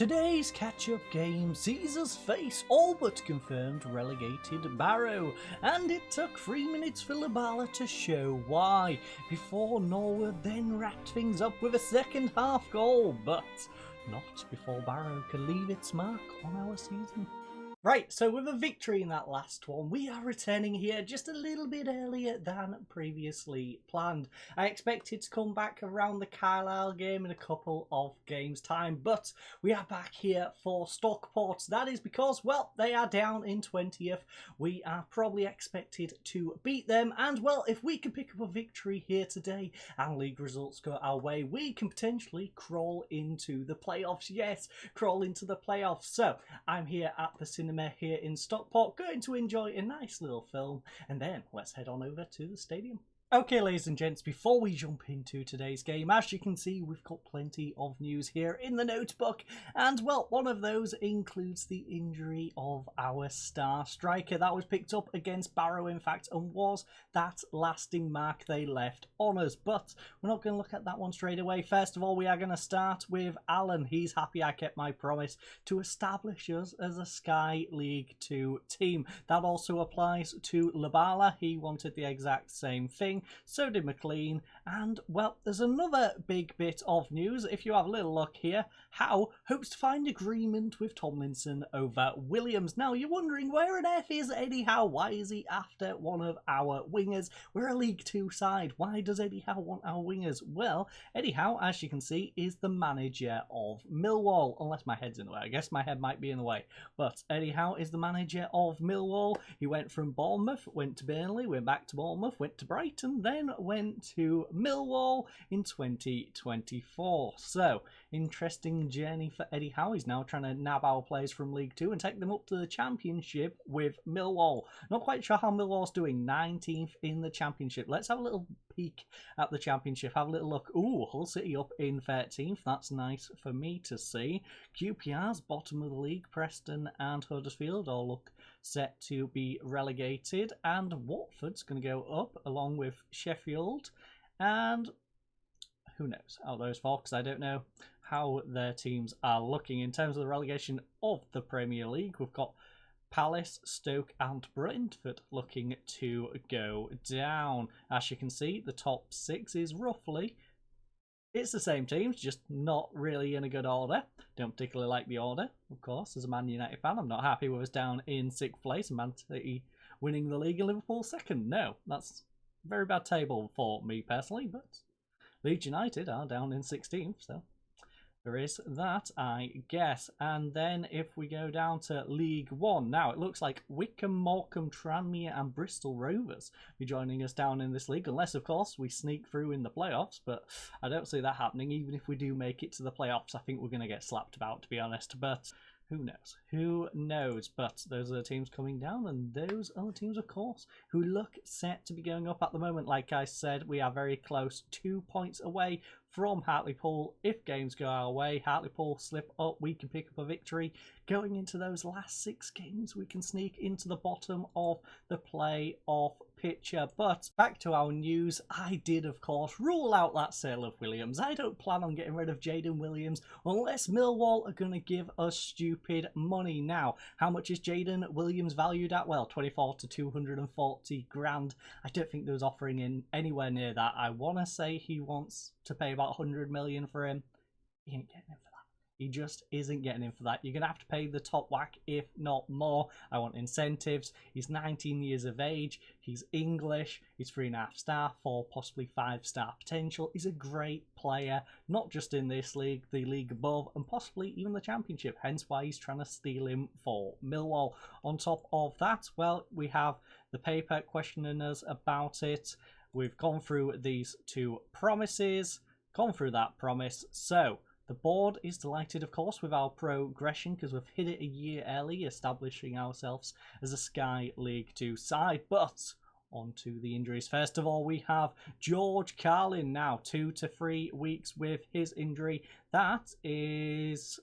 Today's catch-up game sees us face all but confirmed relegated Barrow, and it took 3 minutes for Labala to show why, before Norwood then wrapped things up with a second half goal, but not before Barrow could leave its mark on our season. Right, so with a victory in that last one, we are returning here just a little bit earlier than previously planned. I expected to come back around the Carlisle game in a couple of games' time, but we are back here for Stockport. That is because, well, they are down in 20th. We are probably expected to beat them, and, well, if we can pick up a victory here today and league results go our way, we can potentially crawl into the playoffs. Yes, crawl into the playoffs. So, I'm here at the cinema here in Stockport, going to enjoy a nice little film, and then let's head on over to the stadium. Okay, ladies and gents, before we jump into today's game, as you can see, we've got plenty of news here in the notebook, and, well, one of those includes the injury of our star striker. That was picked up against Barrow, in fact, and was that lasting mark they left on us. But we're not going to look at that one straight away. First of all, we are going to start with Alan. He's happy I kept my promise to establish us as a Sky League 2 team. That also applies to Labala. He wanted the exact same thing. So did McLean, and, well, there's another big bit of news. If you have a little look here, Howe hopes to find agreement with Tomlinson over Williams. Now, you're wondering, where on earth is Eddie Howe? Why is he after one of our wingers? We're a League 2 side. Why does Eddie Howe want our wingers? Well, Eddie Howe, as you can see, is the manager of Millwall, unless my head's in the way. I guess my head might be in the way, but Eddie Howe is the manager of Millwall. He went from Bournemouth, went to Burnley, went back to Bournemouth, went to Brighton, then went to Millwall in 2024. So, interesting journey for Eddie Howe. He's now trying to nab our players from League 2 and take them up to the Championship with Millwall. Not quite sure how Millwall's doing. 19th in the Championship. Let's have a little peek at the Championship. Have a little look. Ooh, Hull City up in 13th. That's nice for me to see. QPR's bottom of the league. Preston and Huddersfield all look set to be relegated, and Watford's going to go up along with Sheffield, and who knows out those four, because I don't know how their teams are looking in terms of the relegation of the Premier League. We've got Palace, Stoke and Brentford looking to go down. As you can see, the top six is roughly, it's the same teams, just not really in a good order. Don't particularly like the order, of course. As a Man United fan, I'm not happy with us down in 6th place and Man City winning the league and Liverpool 2nd. No, that's a very bad table for me personally, but Leeds United are down in 16th, so there is that, I guess. And then if we go down to League 1, now it looks like Wycombe, Morecambe, Tranmere and Bristol Rovers be joining us down in this league, unless, of course, we sneak through in the playoffs, but I don't see that happening. Even if we do make it to the playoffs, I think we're going to get slapped about, to be honest, but who knows? Who knows? But those are the teams coming down, and those are the teams, of course, who look set to be going up at the moment. Like I said, we are very close, 2 points away from Hartlepool. If games go our way, Hartlepool slip up, we can pick up a victory. Going into those last 6 games, we can sneak into the bottom of the playoff picture. But back to our news, I did, of course, rule out that sale of Williams. I don't plan on getting rid of Jaden Williams unless Millwall are going to give us stupid money. Now, how much is Jaden Williams valued at? Well, 24 to 240 grand. I don't think there was offering in anywhere near that. I want to say he wants to pay about 100 million for him. He ain't getting it for that. He just isn't getting in for that. You're going to have to pay the top whack, if not more. I want incentives. He's 19 years of age. He's English. He's 3.5 star, 4, possibly 5 star potential. He's a great player, not just in this league, the league above, and possibly even the Championship. Hence why he's trying to steal him for Millwall. On top of that, well, we have the paper questioning us about it. We've gone through these 2 promises, gone through that promise. So the board is delighted, of course, with our progression because we've hit it a year early, establishing ourselves as a Sky League 2 side. But on to the injuries. First of all, we have George Carlin now, 2 to 3 weeks with his injury. That is,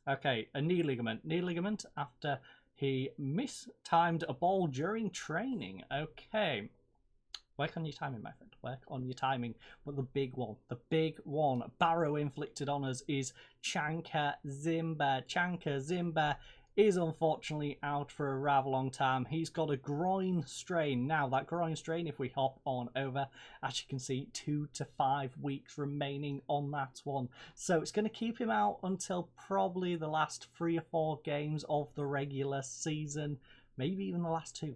okay, a knee ligament. Knee ligament after he mistimed a ball during training. Okay. Work on your timing, my friend. Work on your timing. But the big one, Barrow inflicted on us is Chanka Zimba. Chanka Zimba is unfortunately out for a rather long time. He's got a groin strain. Now, that groin strain, if we hop on over, as you can see, 2 to 5 weeks remaining on that one. So it's going to keep him out until probably the last 3 or 4 games of the regular season. Maybe even the last 2.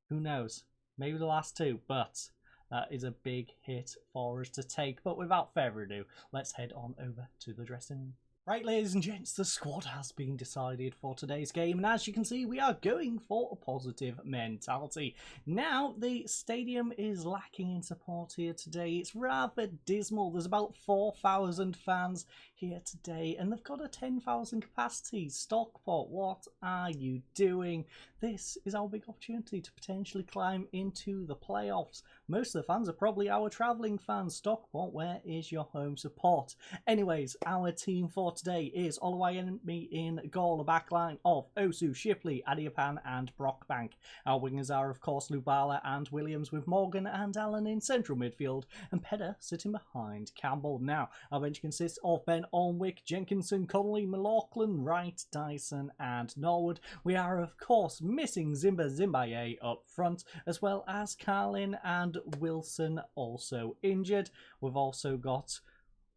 Who knows? Maybe the last 2, but that is a big hit for us to take. But without further ado, let's head on over to the dressing room. Right, ladies and gents, the squad has been decided for today's game, and as you can see, we are going for a positive mentality. Now, the stadium is lacking in support here today. It's rather dismal. There's about 4,000 fans here today, and they've got a 10,000 capacity. Stockport, what are you doing? This is our big opportunity to potentially climb into the playoffs. Most of the fans are probably our travelling fans. Stockport, where is your home support? Anyways, our team for today is Oluwayemi in goal, a backline of Osu, Shipley, Adiapan and Brockbank. Our wingers are of course Lubala and Williams, with Morgan and Allen in central midfield and Pedder sitting behind Campbell. Now, our bench consists of Ben Alnwick, Jenkinson, Connolly, McLaughlin, Wright, Dyson and Norwood. We are of course missing Zimbaye up front, as well as Carlin and Wilson also injured. We've also got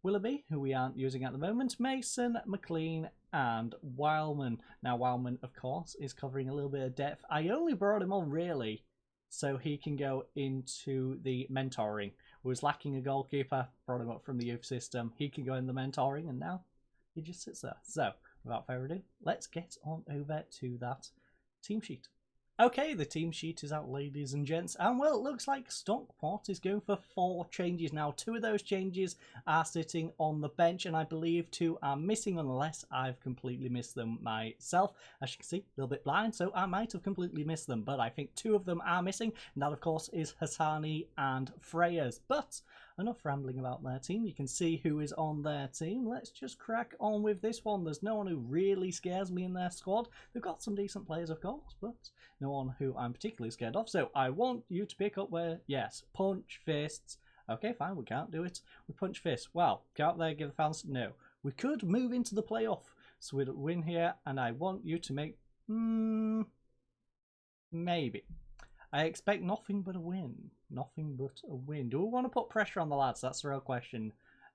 Willoughby, who we aren't using at the moment, Mason, McLean and Wildman. Now Wildman, of course, is covering a little bit of depth. I only brought him on really so he can go into the mentoring. We was lacking a goalkeeper, brought him up from the youth system. He can go in the mentoring and now he just sits there. So without further ado, let's get on over to that team sheet. Okay, the team sheet is out, ladies and gents, and well, it looks like Stockport is going for 4 changes now. 2 of those changes are sitting on the bench, and I believe 2 are missing, unless I've completely missed them myself. As you can see, a little bit blind, so I might have completely missed them, but I think 2 of them are missing, and that, of course, is Hassani and Freyers. But enough rambling about their team. You can see who is on their team. Let's just crack on with this one. There's no one who really scares me in their squad. They've got some decent players, of course, but no one who I'm particularly scared of. So I want you to pick up where, yes, punch fists. Okay, fine, we can't do it. We punch fists. Well, go out there, give the fans, no. We could move into the playoff, so we'd win here, and I want you to make, maybe. I expect nothing but a win. Nothing but a win. Do we want to put pressure on the lads? That's the real question.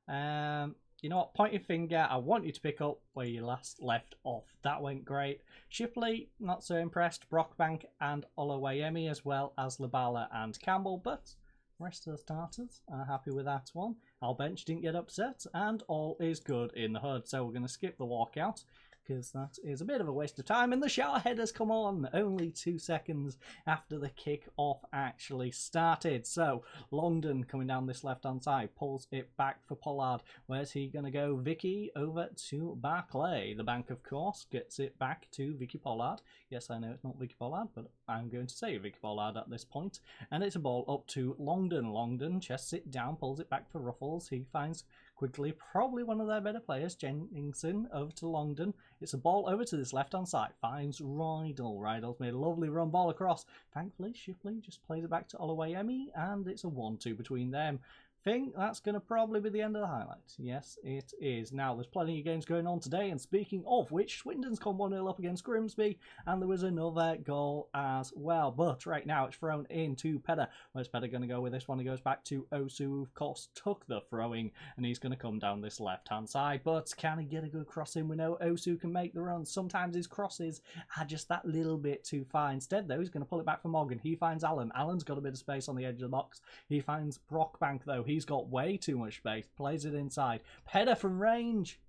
You know what? Point your finger. I want you to pick up where you last left off. That went great. Shipley, not so impressed. Brockbank and Oluwayemi, as well as Labala and Campbell. But the rest of the starters are happy with that one. Our bench didn't get upset, and all is good in the hood. So we're going to skip the walkout, because that is a bit of a waste of time. And the shower head has come on only 2 seconds after the kick-off actually started. So Longdon coming down this left-hand side, pulls it back for Pollard. Where's he going to go? Vicky over to Barclay. The bank, of course, gets it back to Vicky Pollard. Yes, I know it's not Vicky Pollard, but I'm going to say Vicky Pollard at this point. And it's a ball up to Longdon. Longdon chests it down, pulls it back for Ruffles. He finds quickly probably one of their better players, Jenkinson, over to Longdon. It's a ball over to this left-hand side. Finds Rydell. Rydell's made a lovely run ball across. Thankfully, Shipley just plays it back to Oluwayemi, and it's a 1-2 between them. Think that's going to probably be the end of the highlights. Yes, it is. Now, there's plenty of games going on today, and speaking of which, Swindon's come 1-0 up against Grimsby, and there was another goal as well. But right now, it's thrown in to Pedder. Where's Pedder going to go with this one? He goes back to Osu, who of course took the throwing, and he's going to come down this left-hand side. But can he get a good cross in? We know Osu can make the runs. Sometimes his crosses are just that little bit too far. Instead, though, he's going to pull it back for Morgan. He finds Allen. Allen's got a bit of space on the edge of the box. He finds Brockbank, though. He's got way too much space. Plays it inside. Pedder from range.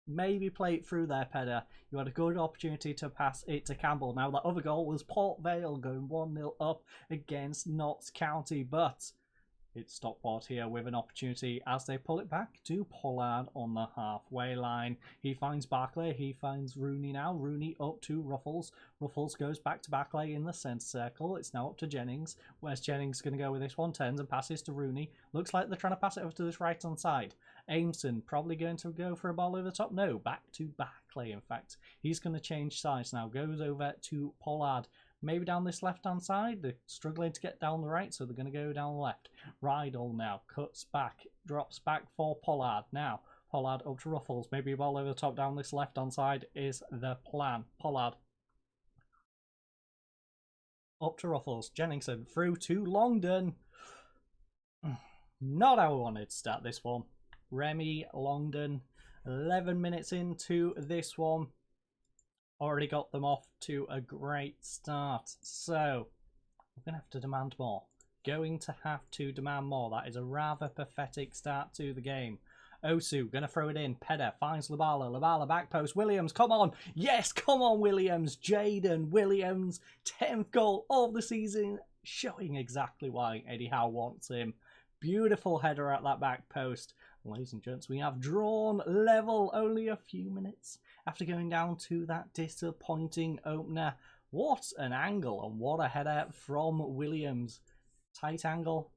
Maybe play it through there, Pedder. You had a good opportunity to pass it to Campbell. Now, that other goal was Port Vale going 1-0 up against Notts County, but it's Stockport here with an opportunity as they pull it back to Pollard on the halfway line. He finds Barclay. He finds Rooney now. Rooney up to Ruffles. Ruffles goes back to Barclay in the centre circle. It's now up to Jennings. Where's Jennings going to go with this one? Turns and passes to Rooney. Looks like they're trying to pass it over to this right-hand side. Aimson probably going to go for a ball over the top. No, back to Barclay, in fact. He's going to change sides now. Goes over to Pollard. maybe down this left-hand side. They're struggling to get down the right, so they're going to go down the left. Rydell now cuts back, drops back for Pollard. Now, Pollard up to Ruffles. Maybe a ball over the top down this left-hand side is the plan. Pollard up to Ruffles. Jenningson through to Longdon. Not how I wanted to start this one. Remy, Longdon, 11 minutes into this one. Already got them off to a great start. So, we're going to have to demand more. Going to have to demand more. That is a rather pathetic start to the game. Osu, going to throw it in. Pedder finds Labala. Labala back post. Williams, come on. Yes, come on, Williams. Jaden Williams, 10th goal of the season. Showing exactly why Eddie Howe wants him. Beautiful header at that back post. Ladies and gents, we have drawn level only a few minutes after going down to that disappointing opener. What an angle and what a header from Williams. Tight angle.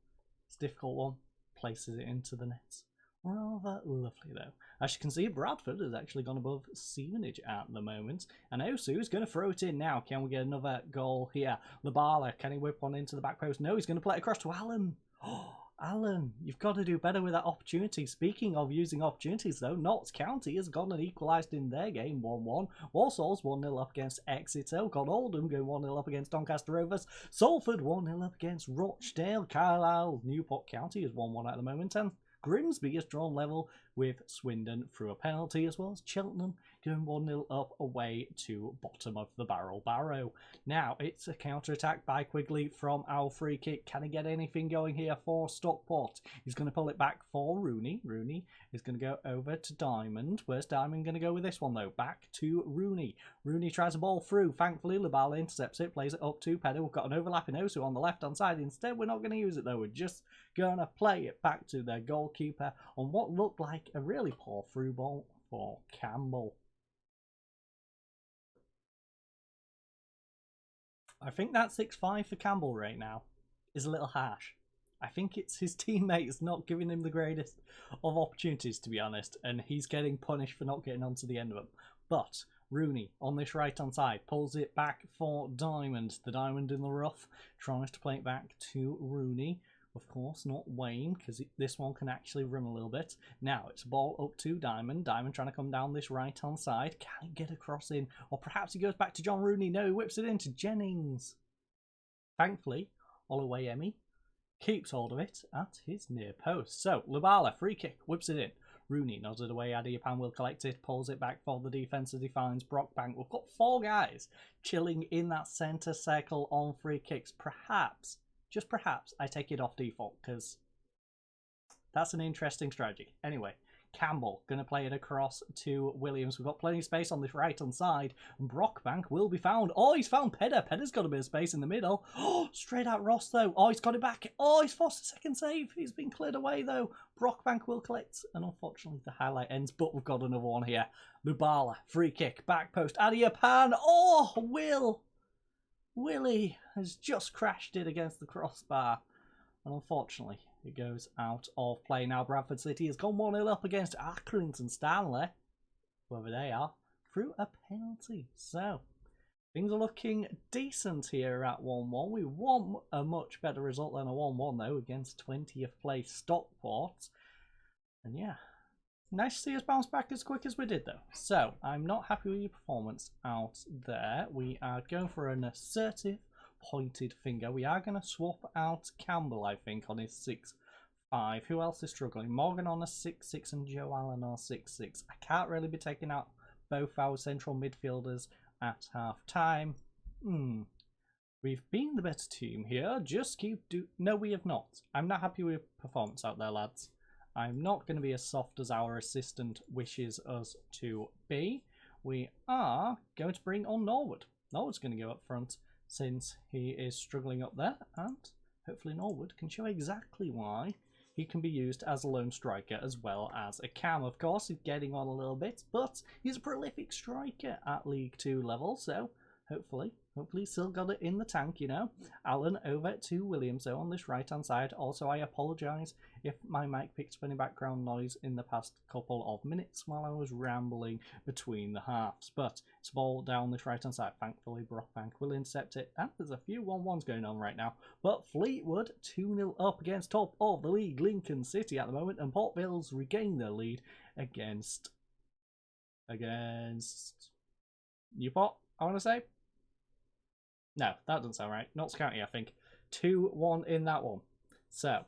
It's a difficult one. Places it into the net. Rather lovely though. As you can see, Bradford has actually gone above Stevenage at the moment. And Osu is going to throw it in now. Can we get another goal here? Labala, can he whip one into the back post? No, he's going to play it across to Allen. Oh, Alan, you've got to do better with that opportunity. Speaking of using opportunities, though, Notts County has gone and equalised in their game 1-1. Walsall's 1-0 up against Exeter. We've got Oldham going 1-0 up against Doncaster Rovers. Salford 1-0 up against Rochdale. Carlisle, Newport County is 1-1 at the moment. And Grimsby has drawn level with Swindon through a penalty, as well as Cheltenham going 1-0 up away to bottom of the Barrow. Now, it's a counter-attack by Quigley from our free kick. Can he get anything going here for Stockport? He's going to pull it back for Rooney. Rooney is going to go over to Diamond. Where's Diamond going to go with this one, though? Back to Rooney. Rooney tries a ball through. Thankfully, Labala intercepts it, plays it up to Pedder. We've got an overlapping Osu on the left-hand side. Instead, we're not going to use it, though. We're just going to play it back to their goalkeeper on what looked like a really poor through ball for Campbell. I think that 6-5 for Campbell right now is a little harsh. I think it's his teammates not giving him the greatest of opportunities, to be honest, and he's getting punished for not getting onto the end of them. But Rooney on this right-hand side pulls it back for Diamond. The Diamond in the rough tries to play it back to Rooney. Of course, not Wayne, because this one can actually run a little bit. Now, it's a ball up to Diamond. Diamond trying to come down this right-hand side. Can he get a cross in? Or perhaps he goes back to John Rooney. No, he whips it into Jennings. Thankfully, Oluwayemi keeps hold of it at his near post. So, Labala, free kick, whips it in. Rooney nods it away. Adiapan will collect it, pulls it back for the defence as he finds Brockbank. We've got 4 guys chilling in that centre circle on free kicks. Perhaps, just perhaps, I take it off default, because that's an interesting strategy. Anyway, Campbell going to play it across to Williams. We've got plenty of space on this right-hand side. And Brockbank will be found. Oh, he's found Pedder. Pedder's got a bit of space in the middle. Oh, straight at Ross, though. Oh, he's got it back. Oh, he's forced a second save. He's been cleared away, though. Brockbank will collect. And unfortunately, the highlight ends. But we've got another one here. Lubala, free kick, back post. Adiapan. Oh, Willie has just crashed it against the crossbar. And unfortunately, it goes out of play. Now Bradford City has gone 1-0 up against Accrington Stanley, whoever they are, through a penalty. So, things are looking decent here at 1-1. We want a much better result than a 1-1, though, against 20th place Stockport. And yeah, nice to see us bounce back as quick as we did, though. So, I'm not happy with your performance out there. We are going for an assertive pointed finger. We are going to swap out Campbell, I think, on his 6-5. Who else is struggling? Morgan on a 6-6 and Joe Allen on a 6-6. I can't really be taking out both our central midfielders at half time. We've been the better team here. Just No, we have not. I'm not happy with your performance out there, lads. I'm not going to be as soft as our assistant wishes us to be. We are going to bring on Norwood. Norwood's going to go up front, since he is struggling up there, and hopefully Norwood can show exactly why he can be used as a lone striker as well as a cam. Of course, he's getting on a little bit, but he's a prolific striker at League 2 level, so Hopefully still got it in the tank, you know. Alan over to Williams, so on this right-hand side. Also, I apologise if my mic picked up any background noise in the past couple of minutes while I was rambling between the halves. But it's ball down this right-hand side. Thankfully, Brockbank will intercept it. And there's a few 1-1s going on right now. But Fleetwood 2-0 up against top of the league, Lincoln City at the moment. And Port Vale's regained their lead against Newport, I want to say. No, that doesn't sound right. Notts County, I think. 2-1 in that one. So,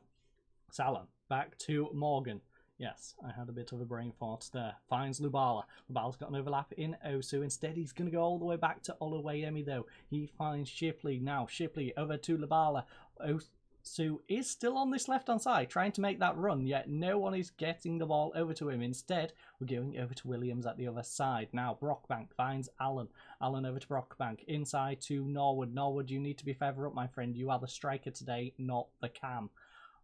Alan, back to Morgan. Yes, I had a bit of a brain fart there. Finds Lubala. Lubala's got an overlap in Osu. Instead, he's going to go all the way back to Oluwayemi, though. He finds Shipley. Now, Shipley over to Lubala. Osu is still on this left-hand side, trying to make that run, yet no one is getting the ball over to him. Instead, we're going over to Williams at the other side. Now, Brockbank finds Alan. Alan over to Brockbank. Inside to Norwood. Norwood, you need to be further up, my friend. You are the striker today, not the cam.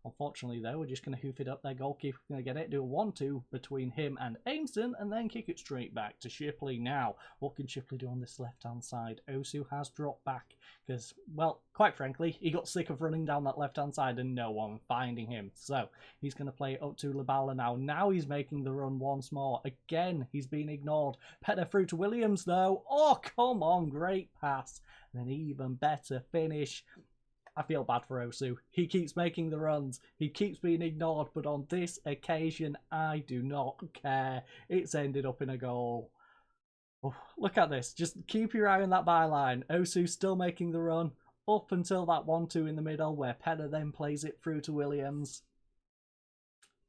Unfortunately, though, we're just going to hoof it up there. Goalkeeper going to get it. Do a 1-2 between him and Ameston, and then kick it straight back to Shipley. Now, what can Shipley do on this left-hand side? Osu has dropped back because, well, quite frankly, he got sick of running down that left-hand side and no one finding him. So, he's going to play up to Lubala now. Now he's making the run once more. Again, he's been ignored. Petter through to Williams, though. Oh, come on. Great pass. And an even better finish. I feel bad for Osu. He keeps making the runs. He keeps being ignored. But on this occasion, I do not care. It's ended up in a goal. Oh, look at this. Just keep your eye on that byline. Osu still making the run up until that 1-2 in the middle where Penner then plays it through to Williams.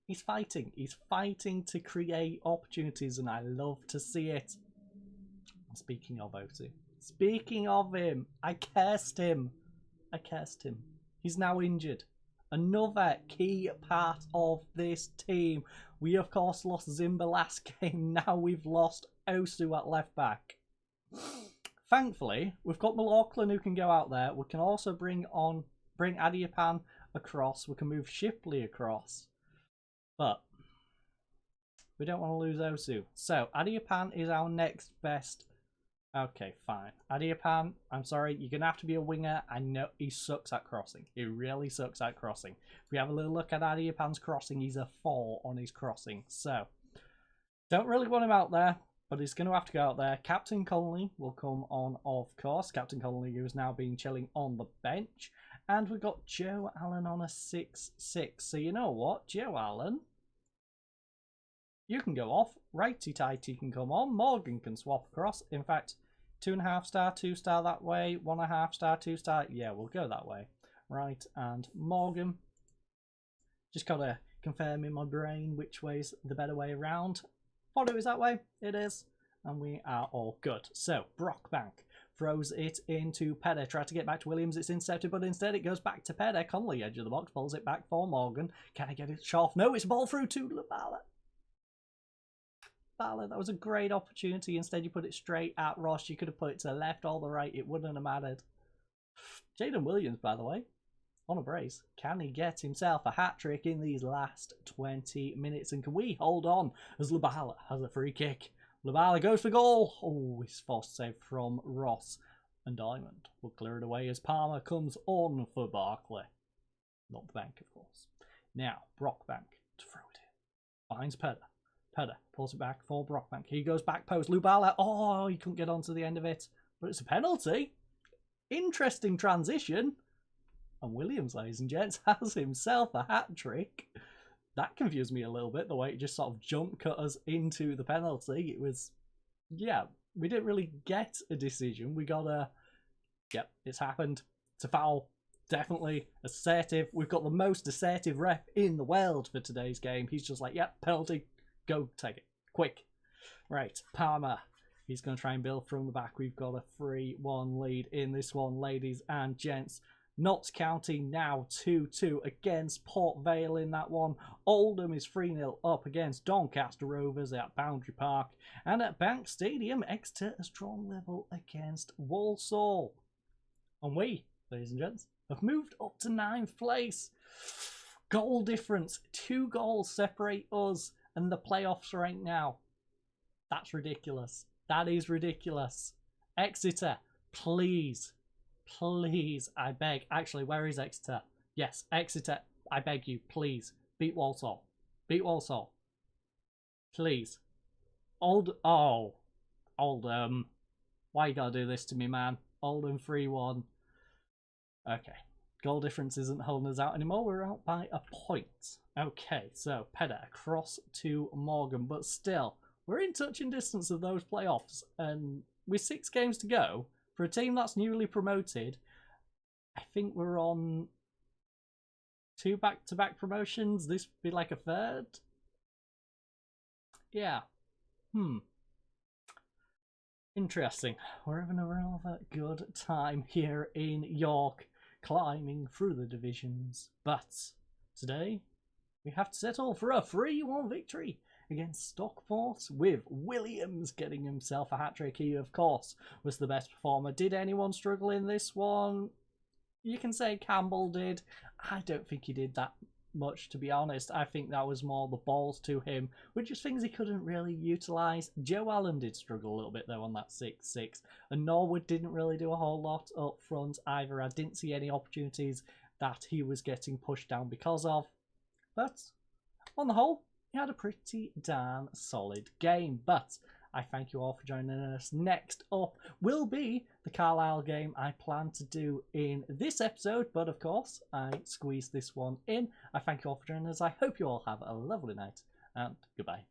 He's fighting. He's fighting to create opportunities and I love to see it. Speaking of Osu. Speaking of him, I cursed him. He's now injured. Another key part of this team. We, of course, lost Zimba last game. Now we've lost Osu at left back. Thankfully, we've got McLaughlin who can go out there. We can also bring Adiapan across. We can move Shipley across. But we don't want to lose Osu. So, Adiapan is our next best. Okay, fine. Adiapan, I'm sorry, you're going to have to be a winger. I know he sucks at crossing. He really sucks at crossing. If we have a little look at Adiapan's crossing, he's a 4 on his crossing. So, don't really want him out there, but he's going to have to go out there. Captain Connolly will come on, of course. Captain Connolly, who's now been chilling on the bench. And we've got Joe Allen on a 6-6. So, you know what? Joe Allen, you can go off. Righty-tighty can come on. Morgan can swap across. In fact, 2.5 star, 2 star that way, 1.5 star, 2 star. Yeah, we'll go that way. Right, and Morgan. Just got to confirm in my brain which way's the better way around. Thought it was that way. It is. And we are all good. So, Brockbank throws it into Pedder. Try to get back to Williams. It's intercepted, but instead it goes back to Pedder. Connolly, edge of the box, pulls it back for Morgan. Can I get it off? No, it's a ball through to Lubala. That was a great opportunity. Instead, you put it straight at Ross. You could have put it to the left or the right. It wouldn't have mattered. Jaden Williams, by the way, on a brace. Can he get himself a hat-trick in these last 20 minutes? And can we hold on as Lubala has a free kick? Lubala goes for goal. Oh, he's forced save from Ross. And Diamond will clear it away as Palmer comes on for Barkley. Not the bank, of course. Now, Brockbank to throw it in. Finds Pedder. Pedder pulls it back for Brockbank. He goes back post. Lubala. Oh, he couldn't get onto the end of it. But it's a penalty. Interesting transition. And Williams, ladies and gents, has himself a hat-trick. That confused me a little bit, the way it just sort of jump cut us into the penalty. It was, yeah, we didn't really get a decision. We got a, yep, it's happened. It's a foul. Definitely assertive. We've got the most assertive ref in the world for today's game. He's just like, yep, penalty. Go take it. Quick. Right, Palmer. He's going to try and build from the back. We've got a 3-1 lead in this one, ladies and gents. Notts County now 2-2 against Port Vale in that one. Oldham is 3-0 up against Doncaster Rovers at Boundary Park. And at Bank Stadium, Exeter a strong level against Walsall. And we, ladies and gents, have moved up to 9th place. Goal difference. 2 goals separate us and the playoffs right now. That's ridiculous. That is ridiculous. Exeter Please, please, I beg. Actually, where is Exeter? Yes, Exeter, I beg you, please. Beat Walsall. Beat Walsall. Please. Oldham. Why you gotta do this to me, man? Oldham 3-1. Okay. Goal difference isn't holding us out anymore. We're out by a point. Okay, so Pedder across to Morgan, but still, we're in touching distance of those playoffs, and with 6 games to go, for a team that's newly promoted, I think we're on 2 back-to-back promotions. This would be like a 3rd. Yeah. Interesting. We're having a rather good time here in York, climbing through the divisions. But today, we have to settle for a 3-1 victory against Stockport, with Williams getting himself a hat-trick. He, of course, was the best performer. Did anyone struggle in this one? You can say Campbell did. I don't think he did that much, to be honest. I think that was more the balls to him, which is things he couldn't really utilise. Joe Allen did struggle a little bit, though, on that 6-6. And Norwood didn't really do a whole lot up front either. I didn't see any opportunities that he was getting pushed down because of. But on the whole, he had a pretty damn solid game. But I thank you all for joining us. Next up will be the Carlisle game I plan to do in this episode, but of course I squeezed this one in. I thank you all for joining us. I hope you all have a lovely night, and goodbye.